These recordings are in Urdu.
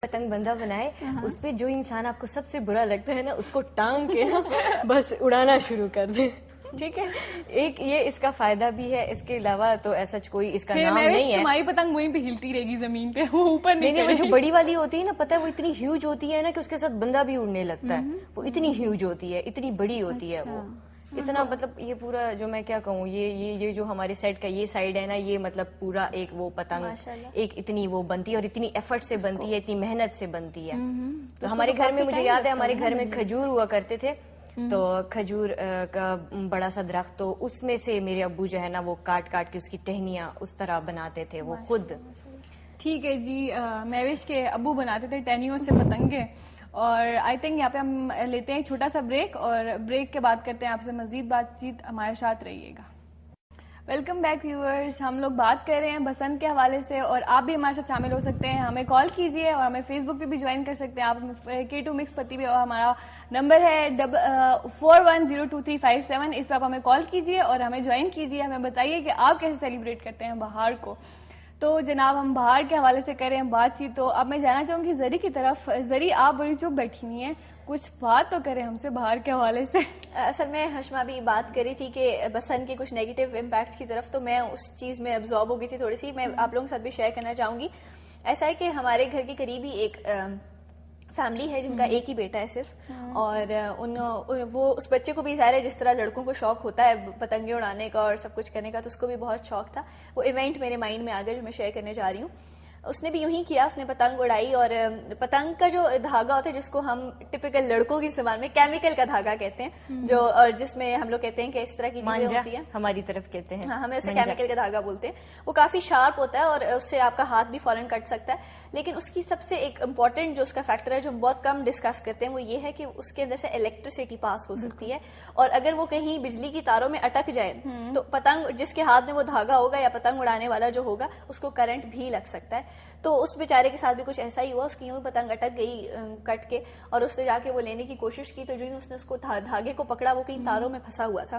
پتنگ بندہ بنائے, اس پہ جو انسان آپ کو سب سے برا لگتا ہے نا اس کو ٹانگ کے نا بس اڑانا شروع کر دیں. ٹھیک ہے, ایک یہ اس کا فائدہ بھی ہے, اس کے علاوہ تو ایسا کوئی اس کا نام نہیں ہے. تمہاری پتنگ وہیں پہ ہلتی رہے گی زمین پہ, وہ اوپر نہیں. وہ جو بڑی والی ہوتی ہے نا, پتہ ہے وہ اتنی ہیوج ہوتی ہے نا کہ اس کے ساتھ بندہ بھی اڑنے لگتا ہے. وہ اتنی ہیوج ہوتی ہے, اتنی بڑی ہوتی ہے وہ, اتنا مطلب یہ پورا جو میں کیا کہوں, یہ جو ہمارے سیٹ کا یہ سائڈ ہے نا, یہ مطلب پورا ایک وہ پتنگ ایک اتنی وہ بنتی ہے اور اتنی ایفرٹ سے بنتی ہے, اتنی محنت سے بنتی ہے. تو ہمارے گھر میں مجھے یاد ہے ہمارے گھر میں کھجور ہوا کرتے تھے, تو کھجور کا بڑا سا درخت, تو اس میں سے میرے ابو جو ہے نا وہ کاٹ کاٹ کے اس کی ٹہنیاں اس طرح بناتے تھے وہ خود. ٹھیک ہے جی, مہوش کے ابو بناتے تھے ٹہنیوں سے پتنگیں. اور آئی تھنک یہاں پہ ہم لیتے ہیں چھوٹا سا بریک, اور بریک کے بعد کرتے ہیں آپ سے مزید بات چیت, ہمارے ساتھ رہیے گا. ویلکم بیک ویورز, ہم لوگ بات کر رہے ہیں بسنت کے حوالے سے, اور آپ بھی ہمارے ساتھ شامل ہو سکتے ہیں. ہمیں کال کیجیے اور ہمیں فیس بک پہ بھی جوائن کر سکتے ہیں آپ, K2 Mix پتی پہ, اور ہمارا نمبر ہے 41023557. اس پہ آپ ہمیں کال کیجیے اور ہمیں جوائن کیجیے. ہمیں بتائیے کہ آپ کیسے سیلیبریٹ کرتے ہیں بہار کو. تو جناب ہم بہار کے حوالے سے کریں بات چیت, تو اب میں جانا چاہوں گی زری کی طرف. زری, آپ بڑی چپ بیٹھی ہوئی ہیں, کچھ بات تو کریں ہم سے بہار کے حوالے سے. اصل میں ہشما بھی بات کری تھی کہ بسنت کے کچھ نیگیٹو امپیکٹس کی طرف, تو میں اس چیز میں ابزارب ہو گئی تھی تھوڑی سی. میں آپ لوگوں کے ساتھ بھی شیئر کرنا چاہوں گی. ایسا ہے کہ ہمارے گھر کے قریب ہی ایک فیملی ہے جن کا ایک ہی بیٹا ہے صرف, اور وہ اس بچے کو بھی ظاہر ہے جس طرح لڑکوں کو شوق ہوتا ہے پتنگیں اڑانے کا اور سب کچھ کرنے کا, تو اس کو بھی بہت شوق تھا. وہ ایونٹ میرے مائنڈ میں آ گیا جو میں شیئر کرنے جا رہی ہوں. اس نے بھی یوں ہی کیا, اس نے پتنگ اڑائی, اور پتنگ کا جو دھاگا ہوتا ہے جس کو ہم ٹپیکل لڑکوں کی زبان میں کیمیکل کا دھاگا کہتے ہیں, جو اور جس میں ہم لوگ کہتے ہیں کہ اس طرح کی چیزیں ہوتی ہیں, ہماری طرف کہتے ہیں, ہاں ہمیں اسے کیمیکل کا دھاگا بولتے ہیں. وہ کافی شارپ ہوتا ہے اور اس سے آپ کا ہاتھ بھی فوراً کٹ سکتا ہے. لیکن اس کی سب سے ایک امپورٹنٹ جو اس کا فیکٹر ہے جو ہم بہت کم ڈسکس کرتے ہیں, وہ یہ ہے کہ اس کے اندر سے الیکٹریسٹی پاس ہو سکتی ہے, اور اگر وہ کہیں بجلی کی تاروں میں اٹک جائے تو پتنگ جس کے ہاتھ میں وہ دھاگا ہوگا یا پتنگ اڑانے والا جو ہوگا اس کو کرنٹ بھی لگ سکتا ہے. تو اس بیچارے کے ساتھ بھی کچھ ایسا ہی ہوا, اس کی یوں پتنگ اٹک گئی کٹ کے, اور اس نے جا کے وہ لینے کی کوشش کی, تو جو اس نے اس کو دھاگے کو پکڑا وہ کہیں تاروں میں پھنسا ہوا تھا.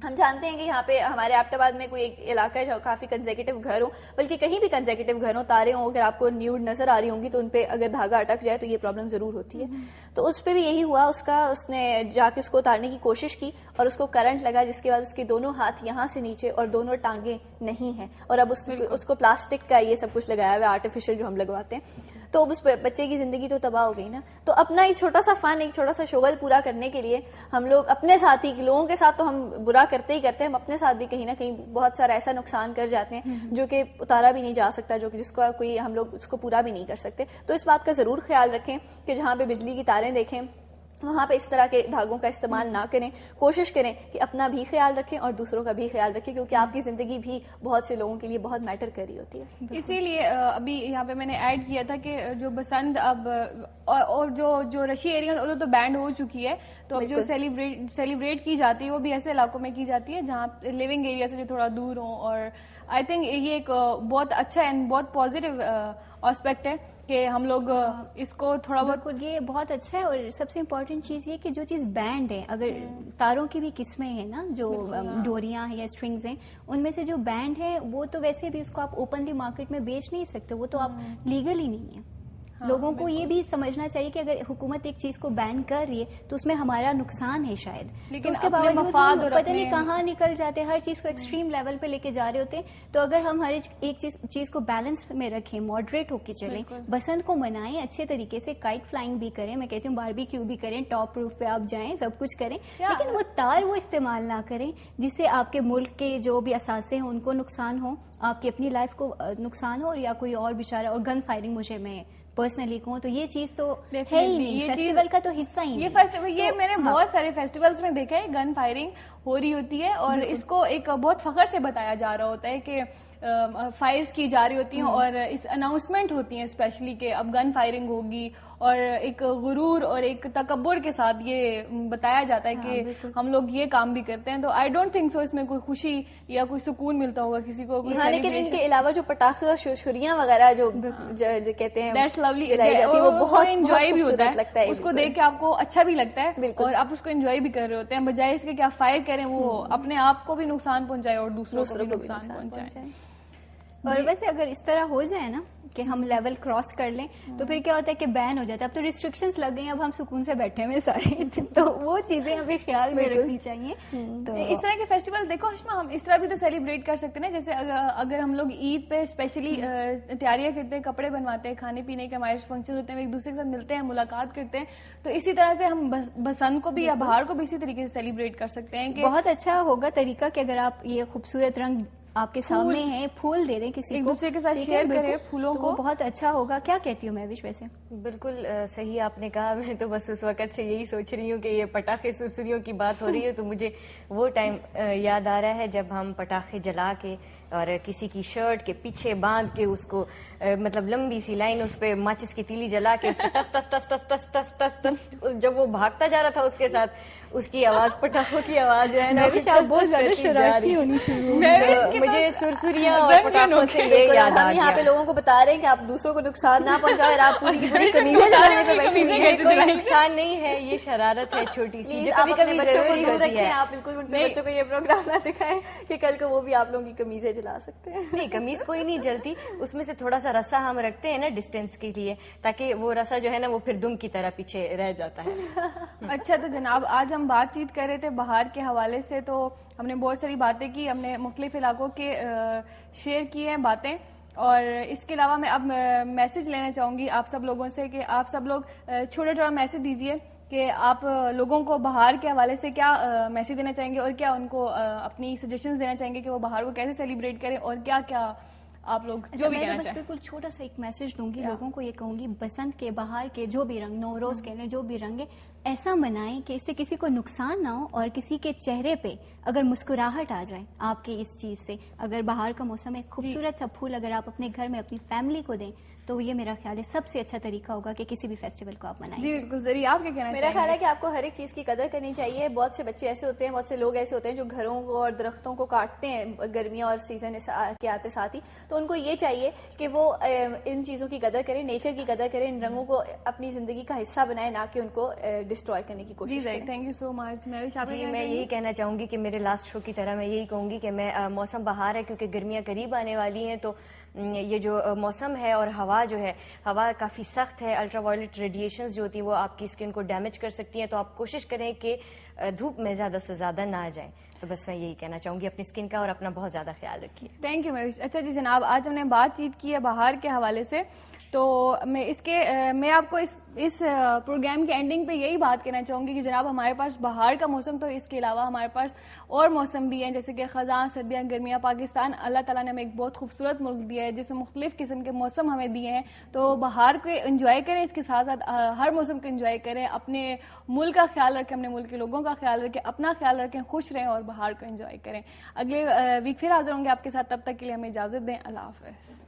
ہم جانتے ہیں کہ یہاں پہ ہمارے آبٹ آباد میں کوئی ایک علاقہ ہے جو کافی کنزیکٹو گھر ہو, بلکہ کہیں بھی کنزیکٹو گھر ہوں, تارے ہوں, اگر آپ کو نیوڈ نظر آ رہی ہوں گی تو ان پہ اگر دھاگا اٹک جائے تو یہ پرابلم ضرور ہوتی ہے. تو اس پہ بھی یہی ہوا, اس نے جا کے اس کو اتارنے کی کوشش کی اور اس کو کرنٹ لگا, جس کے بعد اس کے دونوں ہاتھ یہاں سے نیچے اور دونوں ٹانگیں نہیں ہیں, اور اب اس کو پلاسٹک کا یہ سب کچھ لگایا ہوا ہے آرٹیفیشل جو ہم لگواتے ہیں. تو اب اس بچے کی زندگی تو تباہ ہو گئی نا. تو اپنا ایک چھوٹا سا فن, ایک چھوٹا سا شغل پورا کرنے کے لیے ہم لوگ اپنے ساتھی لوگوں کے ساتھ تو ہم برا کرتے ہی کرتے ہیں, ہم اپنے ساتھ بھی کہیں نہ کہیں بہت سارا ایسا نقصان کر جاتے ہیں جو کہ اتارا بھی نہیں جا سکتا, جو کہ جس کو کوئی ہم لوگ اس کو پورا بھی نہیں کر سکتے. تو اس بات کا ضرور خیال رکھیں کہ جہاں پہ بجلی کی تاریں دیکھیں وہاں پہ اس طرح کے دھاگوں کا استعمال نہ کریں. کوشش کریں کہ اپنا بھی خیال رکھیں اور دوسروں کا بھی خیال رکھیں, کیونکہ آپ کی زندگی بھی بہت سے لوگوں کے لیے بہت میٹر کر رہی ہوتی ہے. اسی لیے ابھی یہاں پہ میں نے ایڈ کیا تھا کہ جو بسنت اب اور جو رشی ایریا ادھر تو بینڈ ہو چکی ہے, تو اب جو سیلیبریٹ کی جاتی ہے وہ بھی ایسے علاقوں میں کی جاتی ہے جہاں لیونگ ایریا سے جو تھوڑا دور ہوں. اور آئی تھنک یہ ایک بہت اچھا اینڈ بہت پازیٹیو آسپیکٹ ہے کہ ہم لوگ اس کو تھوڑا بہت, یہ بہت اچھا ہے. اور سب سے امپورٹنٹ چیز یہ کہ جو چیز بینڈ ہے, اگر تاروں کی بھی قسمیں ہیں نا, جو ڈوریاں ہیں یا اسٹرنگز ہیں, ان میں سے جو بینڈ ہے وہ تو ویسے بھی اس کو آپ اوپنلی مارکیٹ میں بیچ نہیں سکتے, وہ تو آپ لیگل ہی نہیں ہے. لوگوں کو یہ بھی سمجھنا چاہیے کہ اگر حکومت ایک چیز کو بین کر رہی ہے تو اس میں ہمارا نقصان ہے شاید, لیکن اس کے باوجود پتہ نہیں کہاں نکل جاتے ہیں, ہر چیز کو ایکسٹریم لیول پہ لے کے جا رہے ہوتے ہیں. تو اگر ہم ہر ایک چیز کو بیلنس میں رکھیں, ماڈریٹ ہو کے چلیں, بسنت کو منائیں اچھے طریقے سے, کائٹ فلائنگ بھی کریں, میں کہتی ہوں باربی کیو بھی کریں, ٹاپ روف پہ آپ جائیں, سب کچھ کریں, لیکن وہ تار وہ استعمال نہ کریں جس سے آپ کے ملک کے جو بھی اثاثے ہیں ان کو نقصان ہو, آپ کی اپنی لائف کو نقصان ہو, یا کوئی اور بیچارہ. اور گن فائرنگ مجھے میں پرسنلی کہوں تو یہ چیز تو ہے ہی نہیں, فیسٹیول کا تو حصہ ہی نہیں. یہ میں نے بہت سارے فیسٹیولز میں دیکھا ہے گن فائرنگ ہو رہی ہوتی ہے, اور اس کو ایک بہت فخر سے بتایا جا رہا ہوتا ہے کہ فائرز کی جا رہی ہوتی ہیں, اور اس اناؤنسمنٹ ہوتی ہیں اسپیشلی کہ اب گن فائرنگ ہوگی, اور ایک غرور اور ایک تکبر کے ساتھ یہ بتایا جاتا ہے کہ ہم لوگ یہ کام بھی کرتے ہیں. تو آئی ڈونٹ تھنک سو اس میں کوئی خوشی یا کوئی سکون ملتا ہوگا کسی کو. ہاں, لیکن ان کے علاوہ جو پٹاخے اور چھریاں وغیرہ جو کہتے ہیں دیٹس لولی, وہ بہت انجوائے بھی ہوتا ہے, اس کو دیکھ کے آپ کو اچھا بھی لگتا ہے, اور آپ اس کو انجوائے بھی کر رہے ہوتے ہیں, بجائے اس کے کہ آپ فائر کریں وہ اپنے آپ کو بھی نقصان پہنچائے اور دوسروں کو بھی نقصان پہنچائے. اور ویسے اگر اس طرح ہو جائے نا کہ ہم لیول کراس کر لیں تو پھر کیا ہوتا ہے کہ بین ہو جاتا ہے. اب تو ریسٹرکشنز لگ گئی, اب ہم سکون سے بیٹھے ہوئے سارے, تو وہ چیزیں ہمیں خیال میں رکھنی چاہیے. تو اس طرح کے فیسٹیول دیکھو ہشما, ہم اس طرح بھی تو سیلیبریٹ کر سکتے ہیں نا, جیسے اگر ہم لوگ عید پہ اسپیشلی تیاریاں کرتے ہیں, کپڑے بنواتے ہیں, کھانے پینے کے ہمارے فنکشن ہوتے ہیں, ایک دوسرے کے ساتھ ملتے ہیں, ملاقات کرتے ہیں, تو اسی طرح سے ہم بسنت کو بھی یا بہار کو بھی اسی طریقے سے سیلیبریٹ کر سکتے ہیں. کہ بہت اچھا ہوگا طریقہ کہ اگر آپ یہ خوبصورت رنگ آپ کے سامنے ہیں, پھول دے دیں کسی ایک کو, دوسرے کے ساتھ شیئر کریں پھولوں کو, بہت اچھا ہوگا. کیا کہتی ہوں مہوش ویسے؟ بالکل صحیح آپ نے کہا. میں تو بس اس وقت سے یہی سوچ رہی ہوں کہ یہ پٹاخے سرسریوں کی بات ہو رہی ہے تو مجھے وہ ٹائم یاد آ رہا ہے جب ہم پٹاخے جلا کے اور کسی کی شرٹ کے پیچھے باندھ کے اس کو مطلب لمبی سی لائن اس پہ ماچس کی تیلی جلا کے اس کو ٹس ٹس ٹس ٹس ٹس ٹس ٹس ٹس, جب وہ بھاگتا جا رہا تھا اس کے ساتھ اس کی آواز, پٹاخوں کی آواز جو ہے نا, بہت زیادہ شرارتی ہونی شروع. مجھے سرسریاں اور پٹاخوں سے یہ یاد آ ہم یہاں پہ گیا. لوگوں کو بتا رہے ہیں کہ آپ دوسروں کو نقصان نہ پہنچائے, آپ پوری کی پوری قمیضیں لگانے پہ بیٹھے ہوئے ہیں. کوئی نقصان نہیں ہے, یہ شرارت ہے چھوٹی سی جو کبھی کبھی بچوں کو ضروری دور ہوتی رکھیں, ہے. آپ بالکل اپنے بچوں کو یہ پروگرام نہ دکھائیں کہ کل کو وہ بھی آپ لوگوں کی قمیضیں جلا سکتے ہیں. نہیں, قمیض کوئی نہیں جلتی, اس میں سے تھوڑا سا رسا ہم رکھتے ہیں نا ڈسٹینس کے لیے, تاکہ وہ رسا جو ہے نا وہ پھر دم کی طرح پیچھے رہ جاتا ہے. اچھا تو جناب آج ہم بات چیت کر رہے تھے بہار کے حوالے سے, تو ہم نے بہت ساری باتیں کی, ہم نے مختلف علاقوں کے شیئر کی ہیں باتیں, اور اس کے علاوہ میں اب میسج لینا چاہوں گی آپ سب لوگوں سے کہ آپ سب لوگ چھوٹا چھوٹا میسج دیجئے کہ آپ لوگوں کو بہار کے حوالے سے کیا میسج دینا چاہیں گے, اور کیا ان کو اپنی سجیشنز دینا چاہیں گے کہ وہ بہار کو کیسے سیلیبریٹ کریں, اور کیا کیا آپ لوگ جو بھی کہنا چاہیں. بالکل چھوٹا سا ایک میسج دوں گی لوگوں کو, یہ کہوں گی بسنت کے, بہار کے جو بھی رنگ, نوروز کہہ لیں, جو بھی رنگ ہے ایسا منائیں کہ اس سے کسی کو نقصان نہ ہو, اور کسی کے چہرے پہ اگر مسکراہٹ آ جائے آپ کی اس چیز سے. اگر بہار کا موسم ہے, خوبصورت سا پھول اگر آپ اپنے گھر میں اپنی فیملی کو دیں تو یہ میرا خیال ہے سب سے اچھا طریقہ ہوگا کہ کسی بھی فیسٹیول کو آپ منائیں. جی بالکل ذریعہ, آپ کیا کہنا چاہیں گے؟ میرا خیال ہے کہ آپ کو ہر ایک چیز کی قدر کرنی چاہیے. بہت سے بچے ایسے ہوتے ہیں, بہت سے لوگ ایسے ہوتے ہیں جو گھروں کو اور درختوں کو کاٹتے ہیں گرمیاں اور سیزن کے آتے ساتھ ہی, تو ان کو یہ چاہیے کہ وہ ان چیزوں کی قدر کریں, نیچر کی قدر کریں, ان رنگوں کو اپنی زندگی کا حصہ بنائیں, نہ کہ ان کو ڈسٹروائے کرنے کی کوشش کریں. تھینک یو سو مچ. جی میں یہی کہنا چاہوں گی کہ میرے لاسٹ شو کی طرح میں یہی کہوں گی کہ میں موسم بہار ہے کیونکہ گرمیاں قریب آنے والی ہیں, تو یہ جو موسم ہے اور ہوا جو ہے, ہوا کافی سخت ہے, الٹرا وائلٹ ریڈیشنز جو ہوتی ہیں وہ آپ کی اسکن کو ڈیمیج کر سکتی ہیں, تو آپ کوشش کریں کہ دھوپ میں زیادہ سے زیادہ نہ جائیں. تو بس میں یہی کہنا چاہوں گی, اپنی اسکن کا اور اپنا بہت زیادہ خیال رکھیے. Thank you Mehwish. اچھا جی جناب, آج ہم نے بات چیت کی ہے بہار کے حوالے سے, تو میں آپ کو اس پروگرام کے اینڈنگ پہ یہی بات کہنا چاہوں گی کہ جناب ہمارے پاس بہار کا موسم, تو اس کے علاوہ ہمارے پاس اور موسم بھی ہیں جیسے کہ خزاں, سردیاں, گرمیاں. پاکستان اللہ تعالیٰ نے ہمیں ایک بہت خوبصورت ملک دیا ہے جس میں مختلف قسم کے موسم ہمیں دیے ہیں, تو بہار کو انجوائے کریں, اس کے ساتھ ساتھ ہر موسم کو انجوائے کریں, اپنے ملک کا خیال رکھیں, اپنے ملک کے لوگوں کا خیال رکھیں, اپنا خیال رکھیں, خوش رہیں اور بہار کو انجوائے کریں. اگلے ویک پھر حاضر ہوں گے آپ کے ساتھ, تب تک کے لیے ہمیں اجازت دیں. اللہ حافظ.